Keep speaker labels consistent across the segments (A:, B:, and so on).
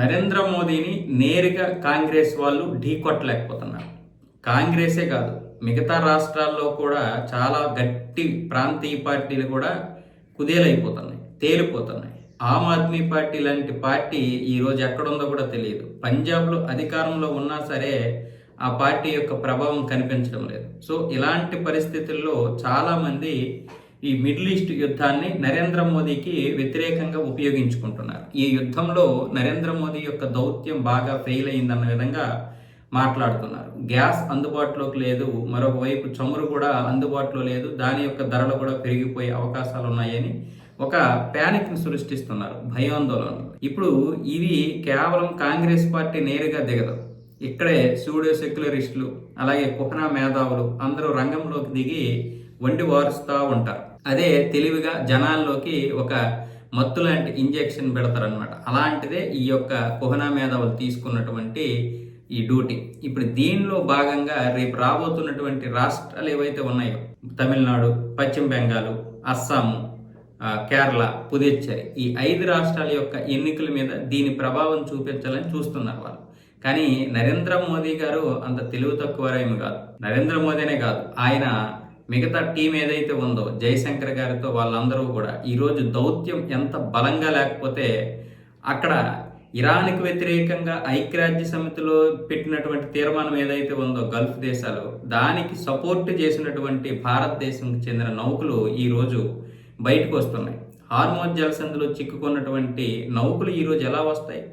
A: నరేంద్ర మోదీని నేరుగా కాంగ్రెస్ వాళ్ళు ఢీకొట్టలేకపోతున్నారు. కాంగ్రెసే కాదు, మిగతా రాష్ట్రాల్లో కూడా చాలా గట్టి ప్రాంతీయ పార్టీలు కూడా కుదేలైపోతున్నాయి, తేలిపోతున్నాయి. ఆమ్ ఆద్మీ పార్టీ లాంటి పార్టీ ఈరోజు ఎక్కడుందో కూడా తెలియదు. పంజాబ్లో అధికారంలో ఉన్నా సరే ఆ పార్టీ యొక్క ప్రభావం కనిపించడం లేదు. సో ఇలాంటి పరిస్థితుల్లో చాలామంది ఈ మిడిల్ ఈస్ట్ యుద్ధాన్ని నరేంద్ర మోదీకి వ్యతిరేకంగా ఉపయోగించుకుంటున్నారు. ఈ యుద్ధంలో నరేంద్ర మోదీ యొక్క దౌత్యం బాగా ఫెయిల్ అయిందన్న విధంగా మాట్లాడుతున్నారు. గ్యాస్ అందుబాటులోకి లేదు, మరొక వైపు చమురు కూడా అందుబాటులో లేదు, దాని యొక్క ధరలు కూడా పెరిగిపోయే అవకాశాలు ఉన్నాయని ఒక ప్యానిక్ని సృష్టిస్తున్నారు, భయాందోళనలు. ఇప్పుడు ఇది కేవలం కాంగ్రెస్ పార్టీ నేరుగా దిగదు. ఇక్కడే సూడో సెక్యులరిస్టులు అలాగే కుహనా మేధావులు అందరూ రంగంలోకి దిగి వండి వారుస్తూ ఉంటారు. అదే తెలివిగా జనాల్లోకి ఒక మత్తు లాంటి ఇంజెక్షన్ పెడతారనమాట. అలాంటిదే ఈ యొక్క కుహనా మేధావులు తీసుకున్నటువంటి ఈ డ్యూటీ. ఇప్పుడు దీనిలో భాగంగా రేపు రాబోతున్నటువంటి రాష్ట్రాలు ఏవైతే ఉన్నాయో, తమిళనాడు, పశ్చిమ బెంగాల్, అస్సాము, కేరళ, పుదుచ్చేరి, ఈ 5 రాష్ట్రాల యొక్క ఎన్నికల మీద దీని ప్రభావం చూపించాలని చూస్తున్నారు వాళ్ళు. కానీ నరేంద్ర మోదీ గారు అంత తెలివి తక్కువరేమి కాదు. నరేంద్ర మోదీనే కాదు, ఆయన మిగతా టీం ఏదైతే ఉందో జయశంకర్ గారితో వాళ్ళందరూ కూడా ఈరోజు దౌత్యం ఎంత బలంగా లేకపోతే అక్కడ ఇరాన్కి వ్యతిరేకంగా ఐక్యరాజ్య సమితిలో పెట్టినటువంటి తీర్మానం ఏదైతే ఉందో గల్ఫ్ దేశాలు, దానికి సపోర్ట్ చేసినటువంటి భారతదేశంకి చెందిన నౌకలు ఈరోజు బయటకు వస్తున్నాయి. హార్మోజ్ జలసంధిలో చిక్కుకున్నటువంటి నౌకలు ఈరోజు ఎలా వస్తాయి?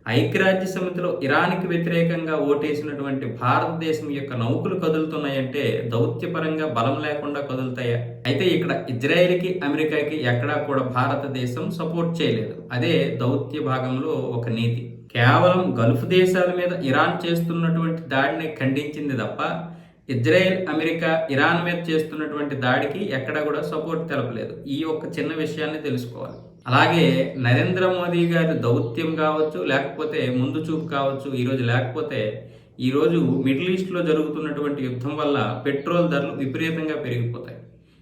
A: ఐక్యరాజ్య సమితిలో ఇరాన్కి వ్యతిరేకంగా ఓటేసినటువంటి భారతదేశం యొక్క నౌకలు కదులుతున్నాయంటే దౌత్యపరంగా బలం లేకుండా కదులుతాయా? అయితే ఇక్కడ ఇజ్రాయెల్కి, అమెరికాకి ఎక్కడా కూడా భారతదేశం సపోర్ట్ చేయలేదు. అదే దౌత్య భాగంలో ఒక నీతి. కేవలం గల్ఫ్ దేశాల మీద ఇరాన్ చేస్తున్నటువంటి దాడిని ఖండించింది తప్ప ఇజ్రాయెల్, అమెరికా ఇరాన్ మీద చేస్తున్నటువంటి దాడికి ఎక్కడా కూడా సపోర్ట్ తెలపలేదు. ఈ ఒక్క చిన్న విషయాన్ని తెలుసుకోవాలి. అలాగే నరేంద్ర మోదీ గారి దౌత్యం కావచ్చు, లేకపోతే ముందు చూపు కావచ్చు, ఈరోజు మిడిల్ ఈస్ట్లో జరుగుతున్నటువంటి యుద్ధం వల్ల పెట్రోల్ ధరలు విపరీతంగా పెరిగిపోతాయి.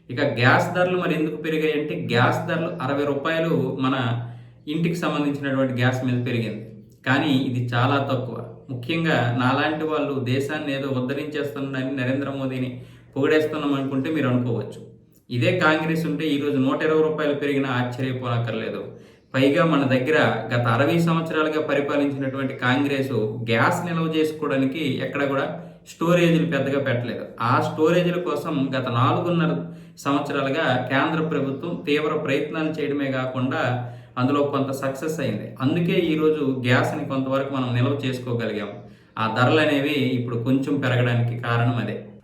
A: ఇక గ్యాస్ ధరలు మరి ఎందుకు పెరిగాయి అంటే, గ్యాస్ ధరలు 60 రూపాయలు మన ఇంటికి సంబంధించినటువంటి గ్యాస్ మీద పెరిగింది. కానీ ఇది చాలా తక్కువ. ముఖ్యంగా నాలాంటి వాళ్ళు దేశాన్ని ఏదో ఉద్ధరించేస్తున్నాడని నరేంద్ర మోదీని పొగిడేస్తున్నాం అనుకుంటే మీరు అనుకోవచ్చు. ఇదే కాంగ్రెస్ ఉంటే ఈరోజు 120 రూపాయలు పెరిగినా ఆశ్చర్యపోనక్కర్లేదు. పైగా మన దగ్గర గత 60 సంవత్సరాలుగా పరిపాలించినటువంటి కాంగ్రెస్ గ్యాస్ నిల్వ చేసుకోవడానికి ఎక్కడ కూడా స్టోరేజీలు పెద్దగా పెట్టలేదు. ఆ స్టోరేజీల కోసం గత 4.5 సంవత్సరాలుగా కేంద్ర ప్రభుత్వం తీవ్ర ప్రయత్నాలు చేయడమే కాకుండా అందులో కొంత సక్సెస్ అయింది. అందుకే ఈరోజు గ్యాస్ని కొంతవరకు మనం నిల్వ చేసుకోగలిగాము. ఆ ధరలు అనేవి ఇప్పుడు కొంచెం పెరగడానికి కారణం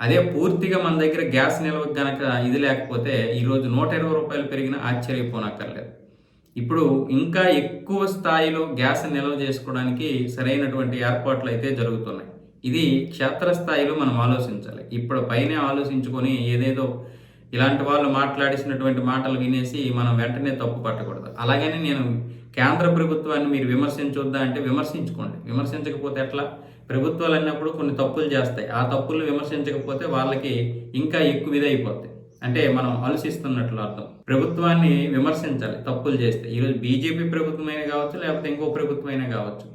A: అదే పూర్తిగా మన దగ్గర గ్యాస్ నిల్వ గనక ఇది లేకపోతే ఈరోజు 120 రూపాయలు పెరిగినా ఆశ్చర్యపోనక్కర్లేదు. ఇప్పుడు ఇంకా ఎక్కువ స్థాయిలో గ్యాస్ నిల్వ చేసుకోవడానికి సరైనటువంటి ఏర్పాట్లు అయితే జరుగుతున్నాయి. ఇది క్షేత్రస్థాయిలో మనం ఆలోచించాలి. ఇప్పుడు పైనే ఆలోచించుకొని ఏదేదో ఇలాంటి వాళ్ళు మాట్లాడిసినటువంటి మాటలు వినేసి మనం వెంటనే తప్పు పట్టకూడదు. అలాగని నేను కేంద్ర ప్రభుత్వాన్ని మీరు విమర్శించొద్దా అంటే విమర్శించుకోండి. విమర్శించకపోతే ఎట్లా? ప్రభుత్వాలు అన్నప్పుడు కొన్ని తప్పులు చేస్తాయి. ఆ తప్పులు విమర్శించకపోతే వాళ్ళకి ఇంకా ఎక్కువ ఇదైపోతాయి. అంటే మనం ఆలోచిస్తున్నట్లు అర్థం. ప్రభుత్వాన్ని విమర్శించాలి తప్పులు చేస్తే. ఈరోజు బీజేపీ ప్రభుత్వమైనా కావచ్చు, లేకపోతే ఇంకో ప్రభుత్వమైనా కావచ్చు,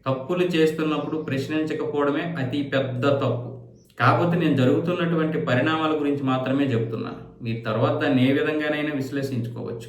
A: తప్పులు చేస్తున్నప్పుడు ప్రశ్నించకపోవడమే అతి పెద్ద తప్పు. కాకపోతే నేను జరుగుతున్నటువంటి పరిణామాల గురించి మాత్రమే చెబుతున్నాను. మీరు తర్వాత దాన్ని ఏ విధంగానైనా విశ్లేషించుకోవచ్చు.